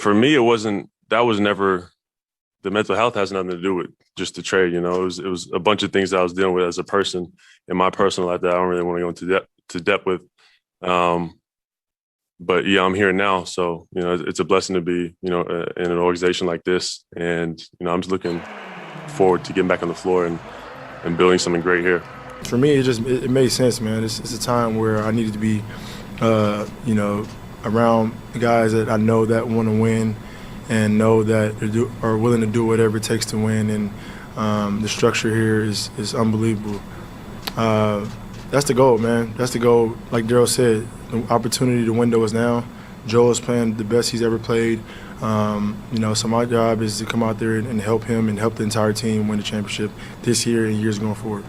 For me, that was never, the mental health has nothing to do with just the trade. It was a bunch of things that I was dealing with as a person in my personal life that I don't really want to go into depth with. But yeah, I'm here now. So, it's a blessing to be, in an organization like this. And, I'm just looking forward to getting back on the floor and building something great here. For me, it made sense, man. It's a time where I needed to be, around guys that I know that want to win and know that they are willing to do whatever it takes to win. And the structure here is unbelievable. That's the goal, man. That's the goal. Like Daryl said, the opportunity, the window is now. Joel is playing the best he's ever played. So my job is to come out there and help him and help the entire team win the championship this year and years going forward.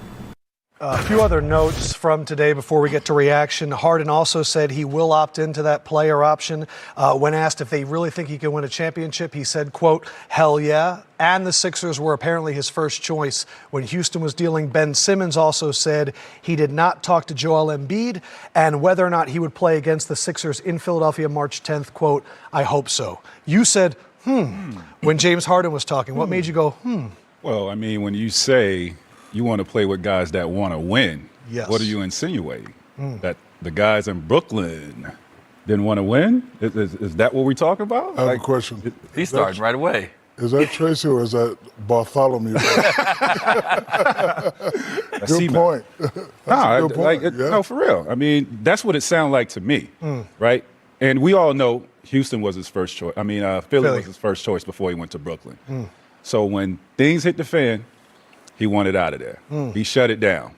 A few other notes from today before we get to reaction. Harden also said he will opt into that player option. When asked if they really think he can win a championship, he said, quote, hell yeah. And the Sixers were apparently his first choice when Houston was dealing. Ben Simmons also said he did not talk to Joel Embiid and whether or not he would play against the Sixers in Philadelphia March 10th, quote, I hope so. You said, when James Harden was talking. What made you go, Well, I mean, when you say you want to play with guys that want to win, yes. What are you insinuating? That the guys in Brooklyn didn't want to win? Is that what we're talking about? I have a question. He started right away. Is that Tracy or is that Bartholomew? Good point. No, for real. I mean, that's what it sounded like to me, right? And we all know Houston was his first choice. I mean, Philly was his first choice before he went to Brooklyn. So when things hit the fan, he wanted out of there. He shut it down.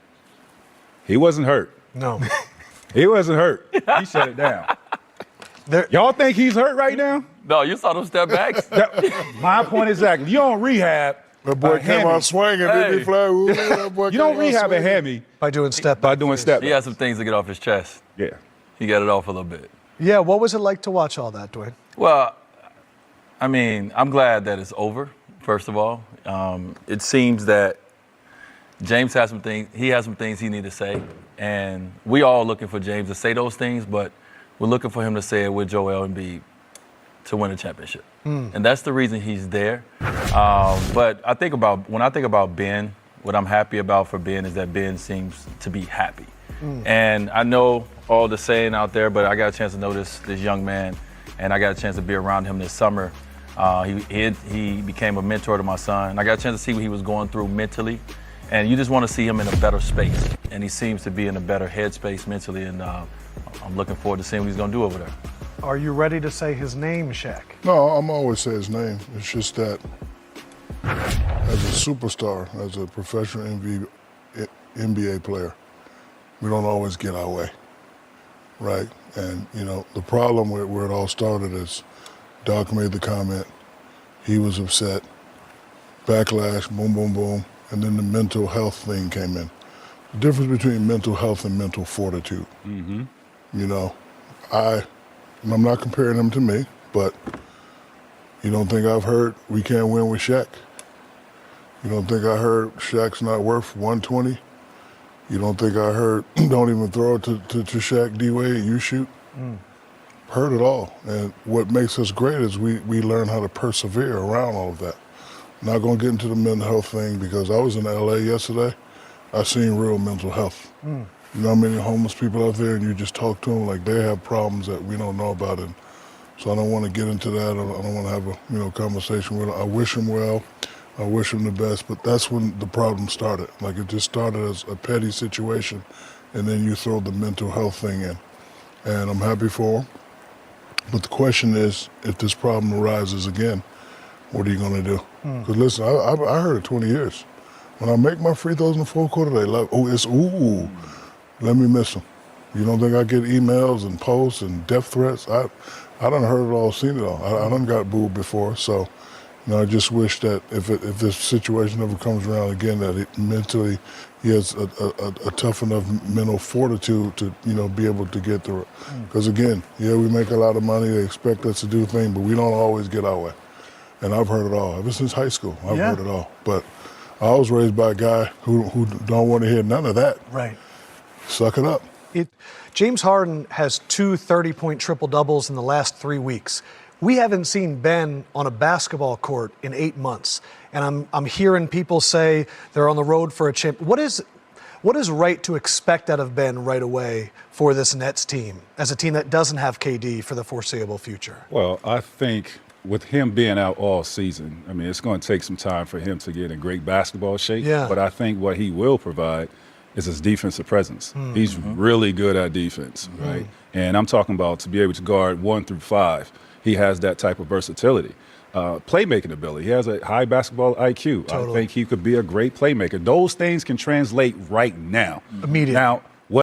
He wasn't hurt. No. He wasn't hurt. He shut it down. Y'all think he's hurt right now? No, you saw them step backs. My point exactly. You don't rehab. That boy came out swinging. Didn't he fly? Ooh, that boy You don't rehab a hammy by doing step He had some things to get off his chest. Yeah. He got it off a little bit. Yeah, what was it like to watch all that, Dwayne? Well, I mean, I'm glad that it's over, first of all. It seems that James has some things he needs to say, and we all looking for James to say those things, but we're looking for him to say it with Joel Embiid to win a championship. And that's the reason he's there. But when I think about Ben, what I'm happy about for Ben is that Ben seems to be happy. And I know all the saying out there, but I got a chance to know this young man, and I got a chance to be around him this summer. He became a mentor to my son. I got a chance to see what he was going through mentally. And you just want to see him in a better space. And he seems to be in a better headspace mentally. And I'm looking forward to seeing what he's going to do over there. Are you ready to say his name, Shaq? No, I'm always say his name. It's just that as a superstar, as a professional NBA player, we don't always get our way, right? And, the problem with where it all started is Doc made the comment, he was upset, backlash, boom, boom, boom. And then the mental health thing came in. The difference between mental health and mental fortitude. I'm not comparing them to me, but you don't think I've heard we can't win with Shaq? You don't think I heard Shaq's not worth 120? You don't think I heard don't even throw it to Shaq, D-Wade, you shoot? Heard it all. And what makes us great is we learn how to persevere around all of that. Not going to get into the mental health thing because I was in LA yesterday. I seen real mental health. You know how many homeless people out there and you just talk to them like they have problems that we don't know about. And so I don't want to get into that. I don't want to have a conversation with them. I wish them well. I wish them the best. But that's when the problem started. Like it just started as a petty situation and then you throw the mental health thing in. And I'm happy for them. But the question is, if this problem arises again, what are you going to do? Because listen, I heard it 20 years. When I make my free throws in the fourth quarter, they like, let me miss them. You don't think I get emails and posts and death threats? I done heard it all, seen it all. I done got booed before. So, I just wish that if this situation ever comes around again, that mentally he has a tough enough mental fortitude to, be able to get through it. Because again, we make a lot of money. They expect us to do things, but we don't always get our way. And I've heard it all. Ever since high school, I've heard it all. But I was raised by a guy who don't want to hear none of that. Right. Suck it up. James Harden has 2 30-point triple-doubles in the last 3 weeks. We haven't seen Ben on a basketball court in 8 months, and I'm hearing people say they're on the road for a champ. What is right to expect out of Ben right away for this Nets team as a team that doesn't have KD for the foreseeable future? Well, I think with him being out all season, I mean, it's going to take some time for him to get in great basketball shape. Yeah. But I think what he will provide is his defensive presence. He's really good at defense, right? And I'm talking about to be able to guard 1 through 5. He has that type of versatility. Playmaking ability. He has a high basketball IQ. Totally. I think he could be a great playmaker. Those things can translate right now. Immediately. Now,